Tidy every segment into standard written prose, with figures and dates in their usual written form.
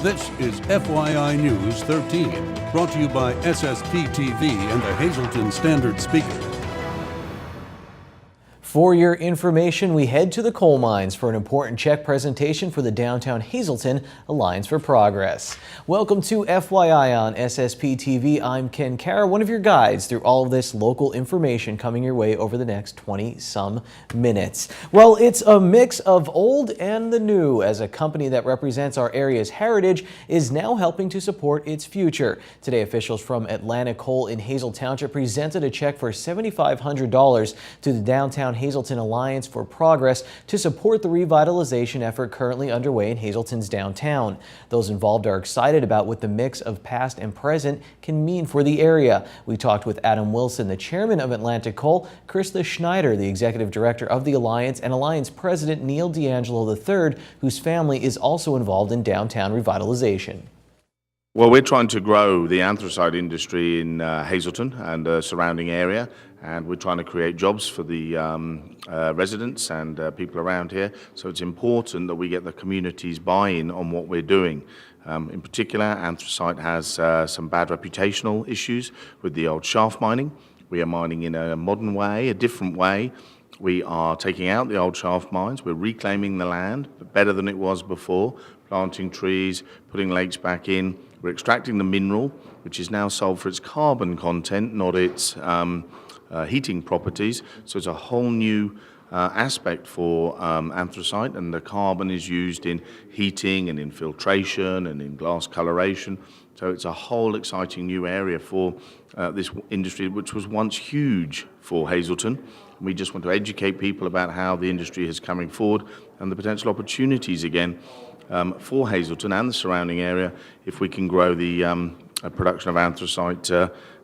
This is FYI News 13, brought to you by SSPTV and the Hazleton Standard Speaker. For your information, we head to the coal mines for an important check presentation for the Downtown Hazleton Alliance for Progress. Welcome to FYI on SSPTV. I'm Ken Kara, one of your guides through all of this local information coming your way over the next 20-some minutes. Well, it's a mix of old and the new, as a company that represents our area's heritage is now helping to support its future. Today, officials from Atlantic Coal in Hazel Township presented a check for $7,500 to the Downtown Hazleton Alliance for Progress to support the revitalization effort currently underway in Hazleton's downtown. Those involved are excited about what the mix of past and present can mean for the area. We talked with Adam Wilson, the chairman of Atlantic Coal, Krista Schneider, the executive director of the Alliance, and Alliance president Neil D'Angelo III, whose family is also involved in downtown revitalization. Well, we're trying to grow the anthracite industry in Hazleton and the surrounding area, and we're trying to create jobs for the residents and people around here. So it's important that we get the community's buy-in on what we're doing. In particular, anthracite has some bad reputational issues with the old shaft mining. We are mining in a modern way, a different way. We are taking out the old shaft mines. We're reclaiming the land better than it was before, planting trees, putting lakes back in. We're extracting the mineral, which is now sold for its carbon content, not its heating properties. So it's a whole new aspect for anthracite, and the carbon is used in heating and in filtration and in glass coloration. So it's a whole exciting new area for this industry, which was once huge for Hazleton. We just want to educate people about how the industry is coming forward and the potential opportunities again for Hazleton and the surrounding area if we can grow the production of anthracite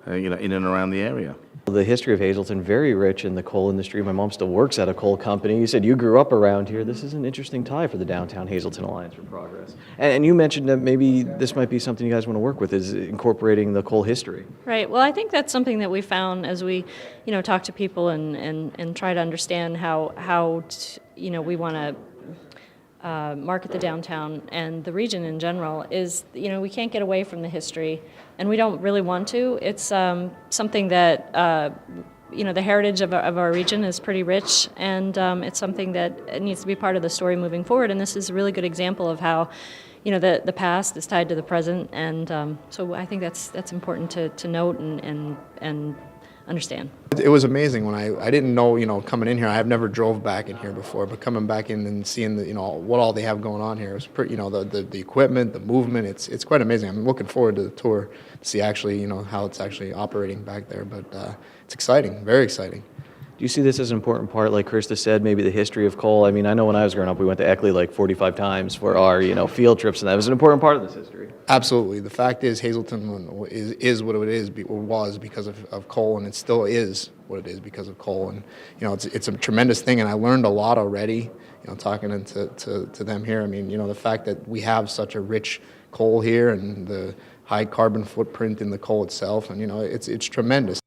in and around the area. The history of Hazleton, very rich in the coal industry. My mom still works at a coal company. You said you grew up around here. This is an interesting tie for the Downtown Hazleton Alliance for Progress. And you mentioned that maybe this might be something you guys want to work with, is incorporating the coal history. Right. Well, I think that's something that we found as we, talk to people and try to understand how we want to market the downtown and the region in general is, we can't get away from the history, and we don't really want to. It's something that, the heritage of our region is pretty rich, and it's something that needs to be part of the story moving forward, and this is a really good example of how, the past is tied to the present, and so I think that's important to note and understand. It was amazing when I didn't know, coming in here. I've never drove back in here before, but coming back in and seeing what all they have going on here is pretty, the equipment, the movement. It's quite amazing. I'm looking forward to the tour to see actually, how it's actually operating back there. But it's exciting, very exciting. Do you see this as an important part, like Krista said, maybe the history of coal? I mean, I know when I was growing up, we went to Eckley like 45 times for our, field trips, and that was an important part of this history. Absolutely. The fact is Hazleton is what it is, or was, because of coal, and it still is what it is because of coal. And, it's a tremendous thing, and I learned a lot already, talking to them here. I mean, the fact that we have such a rich coal here and the high carbon footprint in the coal itself, and, it's tremendous.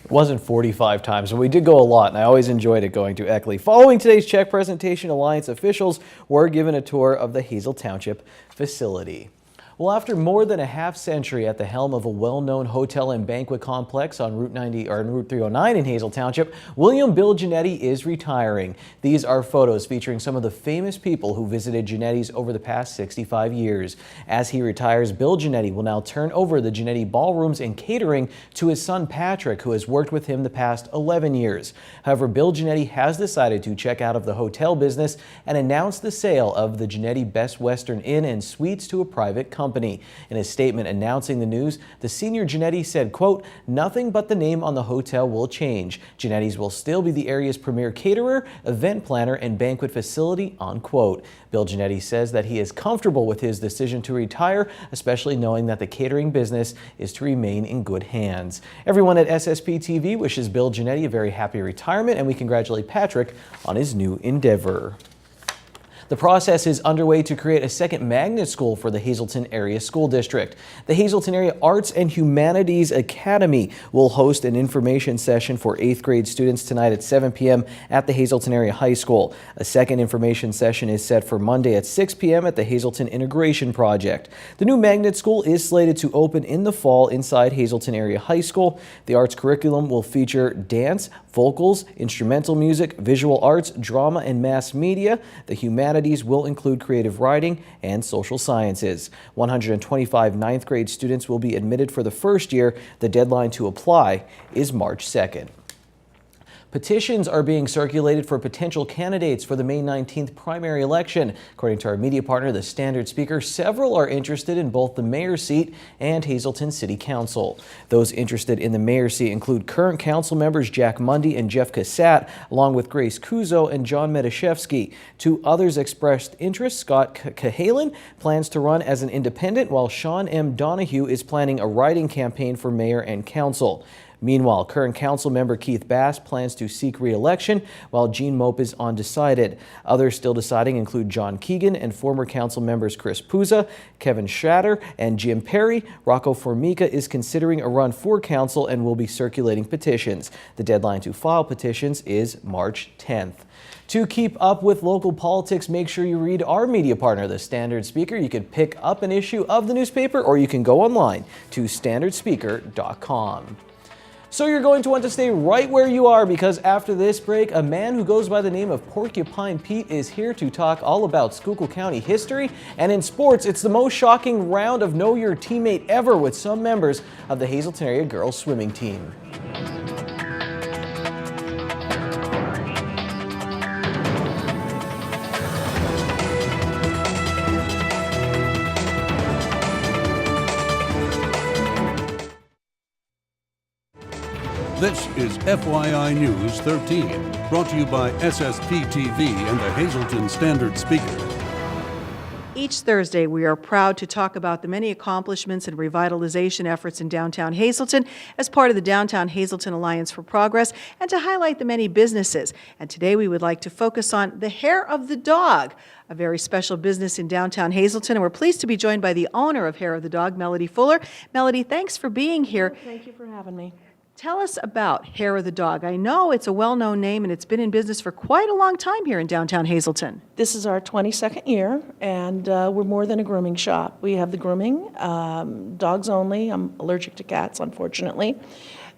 It wasn't 45 times, but we did go a lot, and I always enjoyed it going to Eckley. Following today's check presentation, Alliance officials were given a tour of the Hazel Township facility. Well, after more than a half-century at the helm of a well-known hotel and banquet complex on Route 309 in Hazel Township, William Bill Giannetti is retiring. These are photos featuring some of the famous people who visited Giannetti's over the past 65 years. As he retires, Bill Giannetti will now turn over the Giannetti ballrooms and catering to his son Patrick, who has worked with him the past 11 years. However, Bill Giannetti has decided to check out of the hotel business and announce the sale of the Giannetti Best Western Inn and Suites to a private company. In a statement announcing the news, the senior Giannetti said, quote, "Nothing but the name on the hotel will change. Giannetti's will still be the area's premier caterer, event planner, and banquet facility," unquote. Bill Giannetti says that he is comfortable with his decision to retire, especially knowing that the catering business is to remain in good hands. Everyone at SSPTV wishes Bill Giannetti a very happy retirement, and we congratulate Patrick on his new endeavor. The process is underway to create a second magnet school for the Hazleton Area School District. The Hazleton Area Arts and Humanities Academy will host an information session for 8th grade students tonight at 7 p.m. at the Hazleton Area High School. A second information session is set for Monday at 6 p.m. at the Hazleton Integration Project. The new magnet school is slated to open in the fall inside Hazleton Area High School. The arts curriculum will feature dance, vocals, instrumental music, visual arts, drama, and mass media. The humanities will include creative writing and social sciences. 125 ninth grade students will be admitted for the first year. The deadline to apply is March 2nd. Petitions are being circulated for potential candidates for the May 19th primary election. According to our media partner, the Standard Speaker, several are interested in both the mayor's seat and Hazleton City Council. Those interested in the mayor's seat include current council members Jack Mundy and Jeff Cassatt, along with Grace Kuzo and John Medashevsky. Two others expressed interest. Scott Cahalan plans to run as an independent, while Sean M. Donahue is planning a write-in campaign for mayor and council. Meanwhile, current council member Keith Bass plans to seek re-election, while Gene Mope is undecided. Others still deciding include John Keegan and former council members Chris Puza, Kevin Shatter, and Jim Perry. Rocco Formica is considering a run for council and will be circulating petitions. The deadline to file petitions is March 10th. To keep up with local politics, make sure you read our media partner, the Standard Speaker. You can pick up an issue of the newspaper, or you can go online to standardspeaker.com. So you're going to want to stay right where you are, because after this break, a man who goes by the name of Porcupine Pete is here to talk all about Schuylkill County history. And in sports, it's the most shocking round of Know Your Teammate ever with some members of the Hazleton Area girls swimming team. This is FYI News 13, brought to you by SSPTV and the Hazleton Standard Speaker. Each Thursday, we are proud to talk about the many accomplishments and revitalization efforts in downtown Hazleton as part of the Downtown Hazleton Alliance for Progress, and to highlight the many businesses. And today we would like to focus on the Hair of the Dog, a very special business in downtown Hazleton. And we're pleased to be joined by the owner of Hair of the Dog, Melody Fuller. Melody, thanks for being here. Thank you for having me. Tell us about Hair of the Dog. I know it's a well-known name, and it's been in business for quite a long time here in downtown Hazleton. This is our 22nd year, and we're more than a grooming shop. We have the grooming, dogs only. I'm allergic to cats, unfortunately.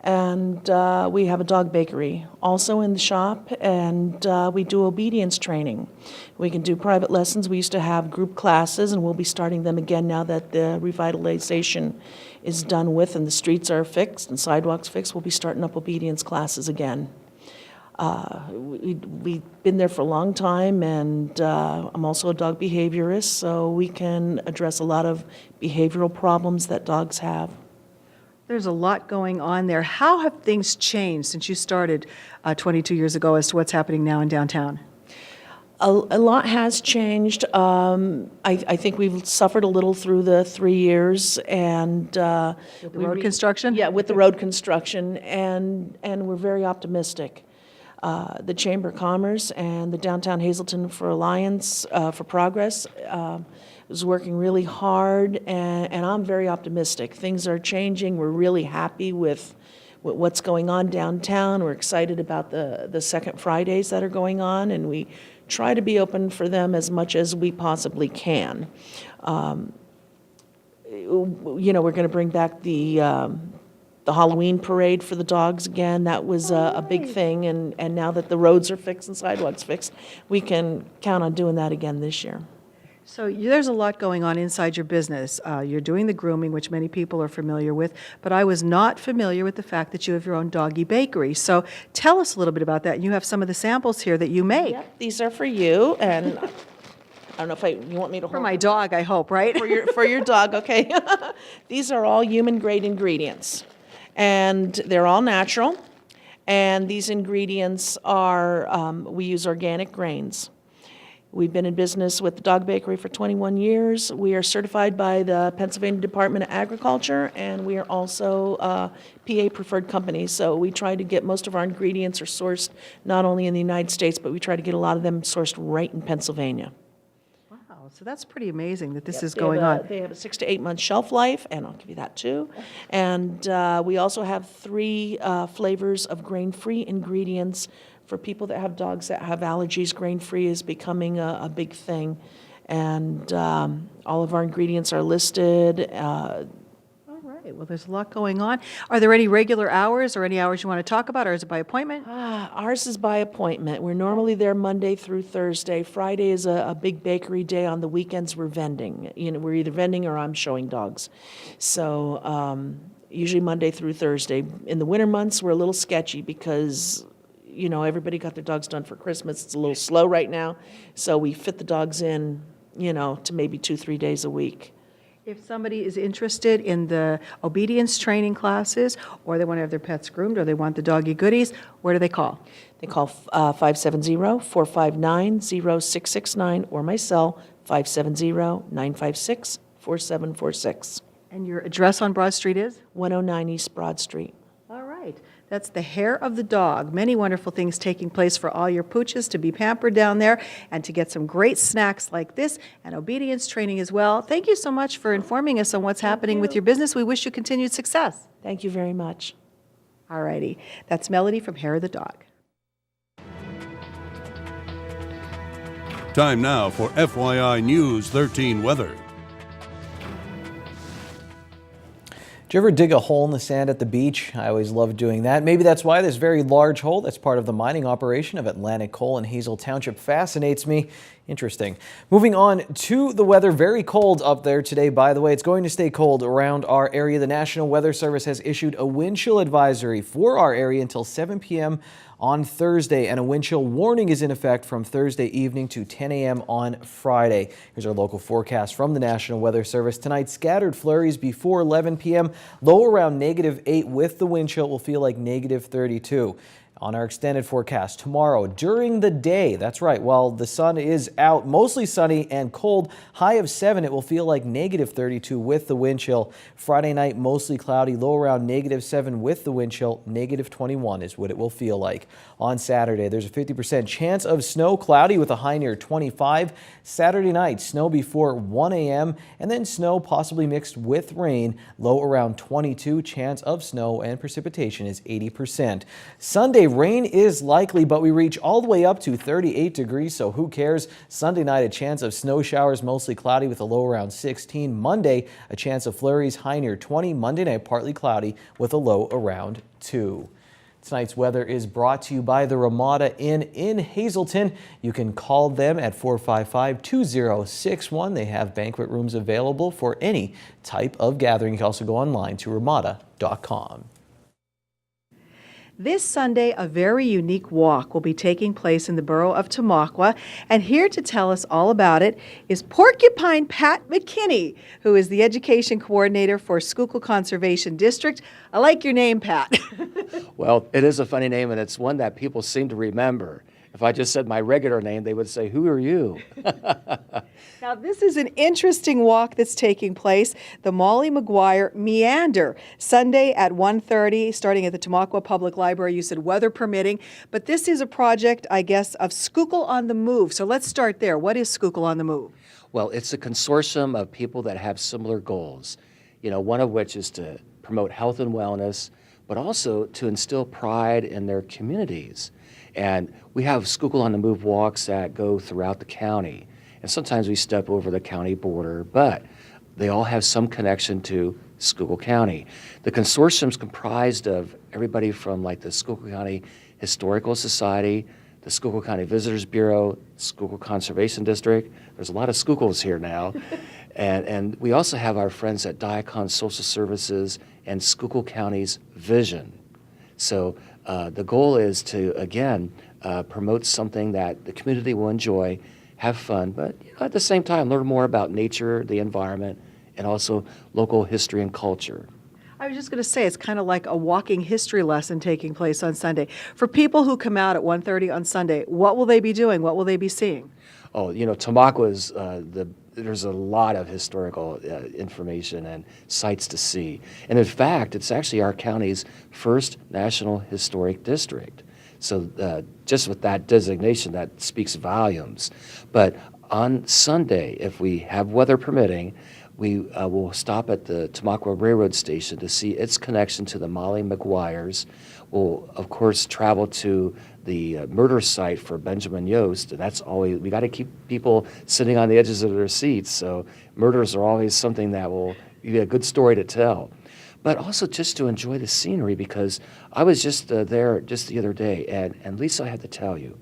And we have a dog bakery also in the shop, and we do obedience training. We can do private lessons. We used to have group classes, and we'll be starting them again now that the revitalization is done with and the streets are fixed and sidewalks fixed. We'll be starting up obedience classes again. We've been there for a long time, and I'm also a dog behaviorist, so we can address a lot of behavioral problems that dogs have. There's a lot going on there. How have things changed since you started 22 years ago as to what's happening now in downtown? A lot has changed. I think we've suffered a little through the 3 years, and With the road construction? Yeah, with the road construction, and we're very optimistic. The Chamber of Commerce and the Downtown Hazleton for Alliance for Progress is working really hard, and I'm very optimistic. Things are changing. We're really happy with what's going on downtown. We're excited about the second Fridays that are going on, and we try to be open for them as much as we possibly can. You know, we're going to bring back the Halloween parade for the dogs again. That was a big thing, and now that the roads are fixed and sidewalks fixed, we can count on doing that again this year. So there's a lot going on inside your business. You're doing the grooming, which many people are familiar with, but I was not familiar with the fact that you have your own doggy bakery. So tell us a little bit about that. You have some of the samples here that you make. Yep, these are for you, and I don't know if you want me to hold For my dog, I hope, right? for your dog, okay. These are all human-grade ingredients, and they're all natural, and these ingredients are, we use organic grains. We've been in business with the Dog Bakery for 21 years. We are certified by the Pennsylvania Department of Agriculture, and we are also PA preferred company. So we try to get most of our ingredients are sourced not only in the United States, but we try to get a lot of them sourced right in Pennsylvania. So that's pretty amazing that this is They going have on. They have a 6 to 8 month shelf life, and I'll give you that too. And we also have 3 flavors of grain-free ingredients for people that have dogs that have allergies. Grain-free is becoming a big thing, and all of our ingredients are listed. All right, well, there's a lot going on. Are there any regular hours or any hours you want to talk about, or is it by appointment? Ours is by appointment. We're normally there Monday through Thursday. Friday is a big bakery day. On the weekends, we're vending. You know, we're either vending or I'm showing dogs. So usually Monday through Thursday. In the winter months, we're a little sketchy because, you know, everybody got their dogs done for Christmas. It's a little slow right now. So we fit the dogs in, you know, to maybe 2-3 days a week. If somebody is interested in the obedience training classes, or they want to have their pets groomed, or they want the doggy goodies, where do they call? They call 570-459-0669 or my cell, 570-956-4746. And your address on Broad Street is? 109 East Broad Street. All right. That's the Hair of the Dog. Many wonderful things taking place for all your pooches to be pampered down there and to get some great snacks like this and obedience training as well. Thank you so much for informing us on what's happening with your business. We wish you continued success. Thank you very much. All righty. That's Melody from Hair of the Dog. Time now for FYI News 13 weather. Do you ever dig a hole in the sand at the beach? I always love doing that. Maybe that's why this very large hole that's part of the mining operation of Atlantic Coal in Hazel Township fascinates me. Interesting. Moving on to the weather, very cold up there today, by the way. It's going to stay cold around our area. The National Weather Service has issued a wind chill advisory for our area until 7 p.m. on Thursday, and a wind chill warning is in effect from Thursday evening to 10 a.m. on Friday. Here's our local forecast from the National Weather Service. Tonight, scattered flurries before 11 p.m. Low around -8 with the wind chill will feel like -32. On our extended forecast tomorrow during the day, that's right, while the sun is out, mostly sunny and cold, high of 7, it will feel like -32 with the wind chill. Friday night, mostly cloudy, low around -7 with the wind chill, -21 is what it will feel like. On Saturday, there's a 50% chance of snow, cloudy with a high near 25. Saturday night, snow before 1 a.m. and then snow possibly mixed with rain, low around 22, chance of snow and precipitation is 80%. Sunday, rain is likely, but we reach all the way up to 38 degrees, so who cares? Sunday night, a chance of snow showers, mostly cloudy with a low around 16. Monday, a chance of flurries, high near 20. Monday night, partly cloudy with a low around 2. Tonight's weather is brought to you by the Ramada Inn in Hazelton. You can call them at 455-2061. They have banquet rooms available for any type of gathering. You can also go online to ramada.com. This Sunday, a very unique walk will be taking place in the borough of Tamaqua, and here to tell us all about it is Porcupine Pat McKinney, who is the education coordinator for Schuylkill Conservation District. I like your name, Pat. Well, it is a funny name, and it's one that people seem to remember. If I just said my regular name, they would say, "Who are you?" Now, this is an interesting walk that's taking place, the Molly McGuire Meander, Sunday at 1:30, starting at the Tamaqua Public Library. You said weather permitting, but this is a project, I guess, of Schuylkill on the Move. So let's start there. What is Schuylkill on the Move? Well, it's a consortium of people that have similar goals, one of which is to promote health and wellness, but also to instill pride in their communities. And we have Schuylkill on the Move walks that go throughout the county. And sometimes we step over the county border, but they all have some connection to Schuylkill County. The consortium's comprised of everybody from like the Schuylkill County Historical Society, the Schuylkill County Visitors Bureau, Schuylkill Conservation District. There's a lot of Schuylkills here now. And we also have our friends at Diacon Social Services and Schuylkill County's Vision. So the goal is to, again, promote something that the community will enjoy, have fun, but at the same time learn more about nature, the environment, and also local history and culture. I was just going to say, it's kind of like a walking history lesson taking place on Sunday. For people who come out at 1:30 on Sunday, what will they be doing? What will they be seeing? Oh, Tamaqua's, there's a lot of historical information and sites to see. And in fact, it's actually our county's first National Historic District. So just with that designation, that speaks volumes. But on Sunday, if we have weather permitting, we will stop at the Tamaqua Railroad Station to see its connection to the Molly McGuires. We'll, of course, travel to the murder site for Benjamin Yost, and that's always, we got to keep people sitting on the edges of their seats, so murders are always something that will be a good story to tell. But also just to enjoy the scenery, because I was just there just the other day, and Lisa, I have to tell you,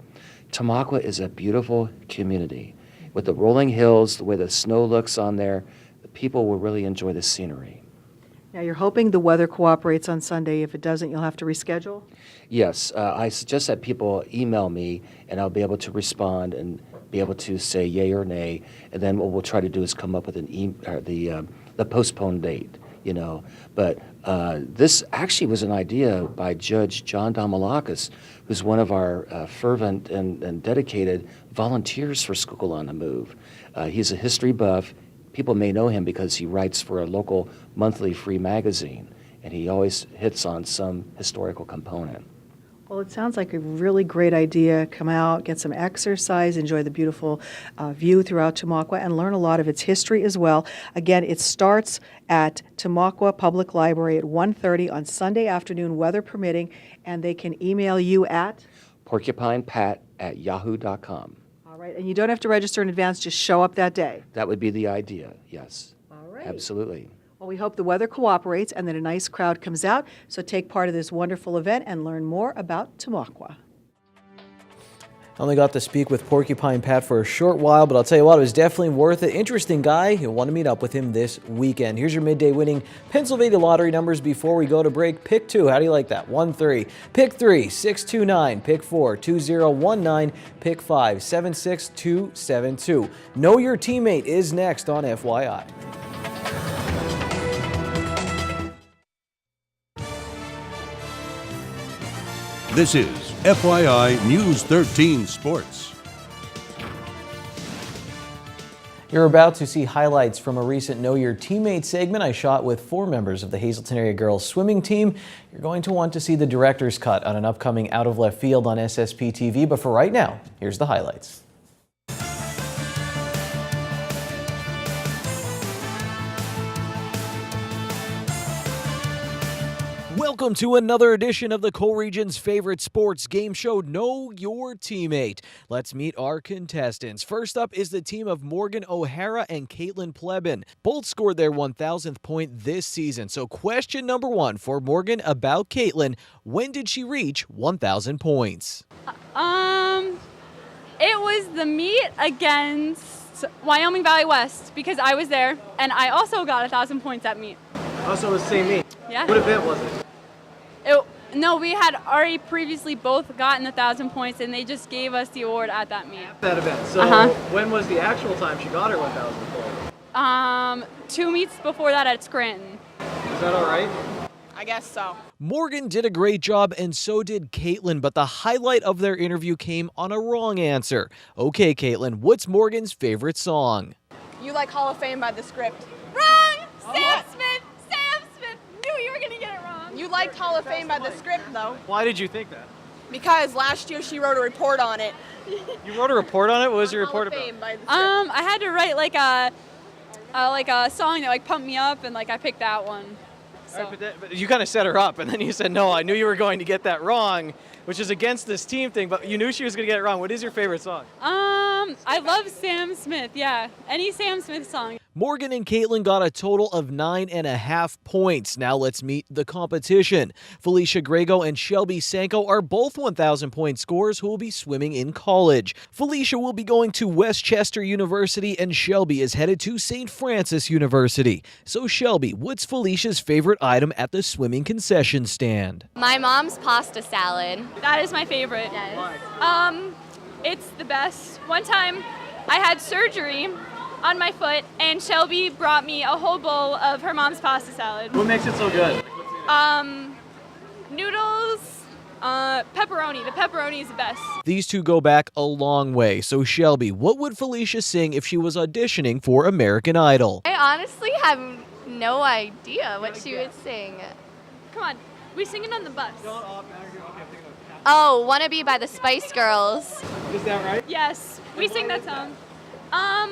Tamaqua is a beautiful community. With the rolling hills, the way the snow looks on there, the people will really enjoy the scenery. Now, you're hoping the weather cooperates on Sunday. If it doesn't, you'll have to reschedule? Yes, I suggest that people email me, and I'll be able to respond and be able to say yay or nay, and then what we'll try to do is come up with the postponed date. You know, but this actually was an idea by Judge John Damalakis, who's one of our fervent and dedicated volunteers for School on the Move. He's a history buff. People may know him because he writes for a local monthly free magazine, and he always hits on some historical component. Well, it sounds like a really great idea. Come out, get some exercise, enjoy the beautiful view throughout Tamaqua, and learn a lot of its history as well. Again, it starts at Tamaqua Public Library at 1:30 on Sunday afternoon, weather permitting, and they can email you at? porcupinepat@yahoo.com. All right, and you don't have to register in advance, just show up that day. That would be the idea, yes. All right. Absolutely. Well, we hope the weather cooperates and that a nice crowd comes out. So take part of this wonderful event and learn more about Tamaqua. I only got to speak with Porcupine Pat for a short while, but I'll tell you what, it was definitely worth it. Interesting guy. You'll want to meet up with him this weekend. Here's your midday winning Pennsylvania lottery numbers before we go to break. Pick 2. How do you like that? 1-3. Pick 3, 629. Pick 4, 2019. Pick 5, 76272. Know Your Teammate is next on FYI. This is FYI News 13 Sports. You're about to see highlights from a recent Know Your Teammate segment I shot with 4 members of the Hazleton area girls swimming team. You're going to want to see the director's cut on an upcoming Out of Left Field on SSPTV, but for right now, here's the highlights. Welcome to another edition of the Coal Region's favorite sports game show, Know Your Teammate. Let's meet our contestants. First up is the team of Morgan O'Hara and Caitlin Plebin. Both scored their 1,000th point this season. So question number 1 for Morgan about Caitlin. When did she reach 1,000 points? It was the meet against Wyoming Valley West because I was there, and I also got 1,000 points at meet. Also, it was the same meet. Yeah. What event was it? No, we had already previously both gotten 1,000 points, and they just gave us the award at that meet. That event. So when was the actual time she got her 1,000 points? 2 meets before that at Scranton. Is that all right? I guess so. Morgan did a great job, and so did Caitlin, but the highlight of their interview came on a wrong answer. Okay, Caitlin, what's Morgan's favorite song? You like Hall of Fame by The Script. Wrong! Sam Smith! Sam Smith! Knew you were going to get it wrong. You liked Hall of Fame by The Script, though. Why did you think that? Because last year she wrote a report on it. You wrote a report on it? What was your report Hall of about? Fame by The Script. I had to write like a song that like pumped me up, and like I picked that one. So. Right, but you kind of set her up, and then you said, no, I knew you were going to get that wrong, which is against this team thing, but you knew she was going to get it wrong. What is your favorite song? I love Sam Smith, yeah. Any Sam Smith song. Morgan and Caitlin got a total of 9.5 points. Now let's meet the competition. Felicia Grego and Shelby Sanko are both 1,000 point scorers who will be swimming in college. Felicia will be going to Westchester University and Shelby is headed to St. Francis University. So Shelby, what's Felicia's favorite item at the swimming concession stand? My mom's pasta salad. That is my favorite. Yes. It's the best. One time I had surgery on my foot, and Shelby brought me a whole bowl of her mom's pasta salad. What makes it so good? Noodles, pepperoni. The pepperoni is the best. These two go back a long way. So Shelby, what would Felicia sing if she was auditioning for American Idol? I honestly have no idea what she would sing. Come on, we sing it on the bus. Oh, Wanna Be by the Spice Girls. Is that right? Yes, we sing that song. I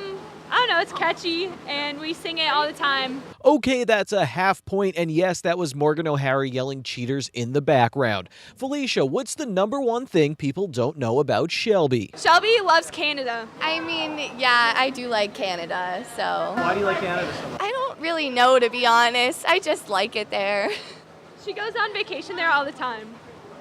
don't know, it's catchy and we sing it all the time. Okay, that's a half point, and yes, that was Morgan O'Hara yelling cheaters in the background. Felicia, what's the #1 thing people don't know about Shelby? Shelby loves Canada. I mean, yeah, I do like Canada, so. Why do you like Canada so much? I don't really know, to be honest. I just like it there. She goes on vacation there all the time.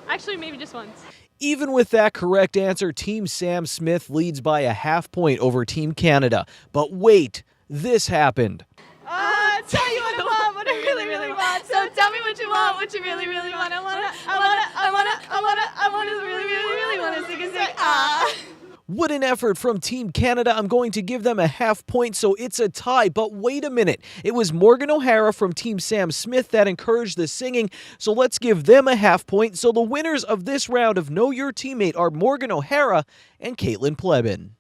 Actually, maybe just once. Even with that correct answer, Team Sam Smith leads by a half point over Team Canada. But wait, this happened. Tell you what I want, what I really, really want. So tell me what you want, what you really, really want. I want to really, really, really want to sing and say, ah. What an effort from Team Canada. I'm going to give them a half point, so it's a tie. But wait a minute. It was Morgan O'Hara from Team Sam Smith that encouraged the singing, so let's give them a half point. So the winners of this round of Know Your Teammate are Morgan O'Hara and Caitlin Plebin.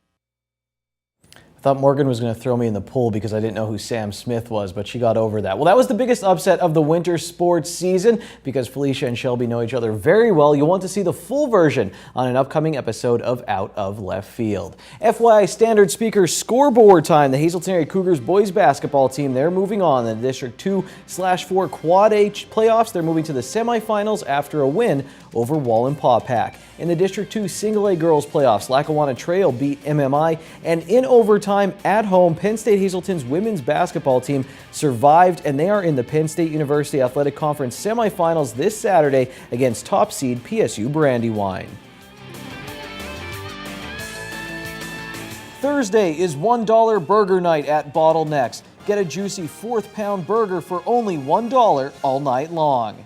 I thought Morgan was going to throw me in the pool because I didn't know who Sam Smith was, but she got over that. Well, that was the biggest upset of the winter sports season because Felicia and Shelby know each other very well. You'll want to see the full version on an upcoming episode of Out of Left Field. FYI standard speaker scoreboard time. The Hazelton Area Cougars boys basketball team, they're moving on. In the District 2/4 Quad H playoffs, they're moving to the semifinals after a win over Wallenpaupack. In the District 2 Single A girls playoffs, Lackawanna Trail beat MMI, and in overtime at home, Penn State Hazelton's women's basketball team survived, and they are in the Penn State University Athletic Conference semifinals this Saturday against top seed PSU Brandywine. Thursday is $1 burger night at Bottlenecks. Get a juicy 4th pound burger for only $1 all night long.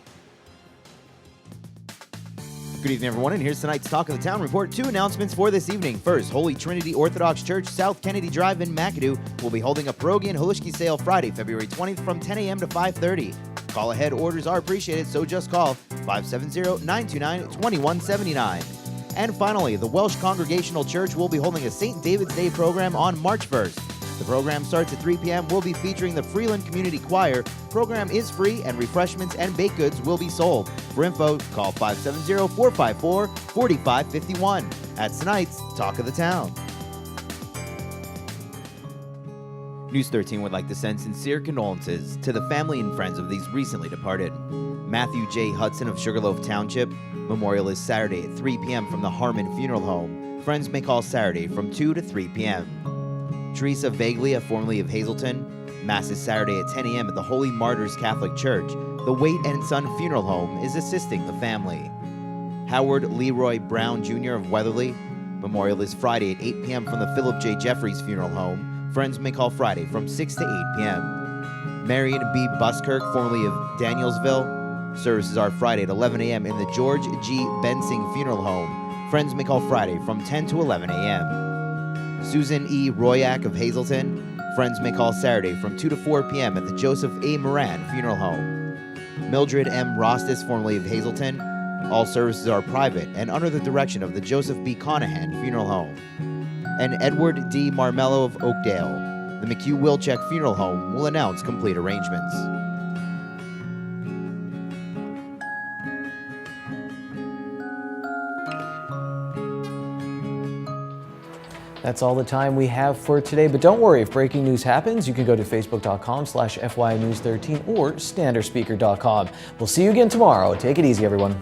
Good evening, everyone, and here's tonight's Talk of the Town report. 2 announcements for this evening. First, Holy Trinity Orthodox Church, South Kennedy Drive in McAdoo will be holding a pierogi and halushki sale Friday, February 20th from 10 a.m. to 5:30. Call ahead orders are appreciated, so just call 570-929-2179. And finally, the Welsh Congregational Church will be holding a St. David's Day program on March 1st. The program starts at 3 p.m. We'll be featuring the Freeland Community Choir. Program is free and refreshments and baked goods will be sold. For info, call 570-454-4551. That's tonight's Talk of the Town. News 13 would like to send sincere condolences to the family and friends of these recently departed. Matthew J. Hudson of Sugarloaf Township. Memorial is Saturday at 3 p.m. from the Harmon Funeral Home. Friends may call Saturday from 2 to 3 p.m. Teresa Vaglia, formerly of Hazelton. Mass is Saturday at 10 a.m. at the Holy Martyrs Catholic Church. The Waite and Son Funeral Home is assisting the family. Howard Leroy Brown Jr. of Weatherly. Memorial is Friday at 8 p.m. from the Philip J. Jeffries Funeral Home. Friends may call Friday from 6 to 8 p.m. Marion B. Buskirk, formerly of Danielsville. Services are Friday at 11 a.m. in the George G. Bensing Funeral Home. Friends may call Friday from 10 to 11 a.m. Susan E. Royak of Hazelton. Friends may call Saturday from 2 to 4 p.m. at the Joseph A. Moran Funeral Home. Mildred M. Rostis, formerly of Hazelton. All services are private and under the direction of the Joseph B. Conahan Funeral Home. And Edward D. Marmello of Oakdale. The McHugh Wilczek Funeral Home will announce complete arrangements. That's all the time we have for today, but don't worry, if breaking news happens, you can go to facebook.com/FYI News 13 or standardspeaker.com. We'll see you again tomorrow. Take it easy, everyone.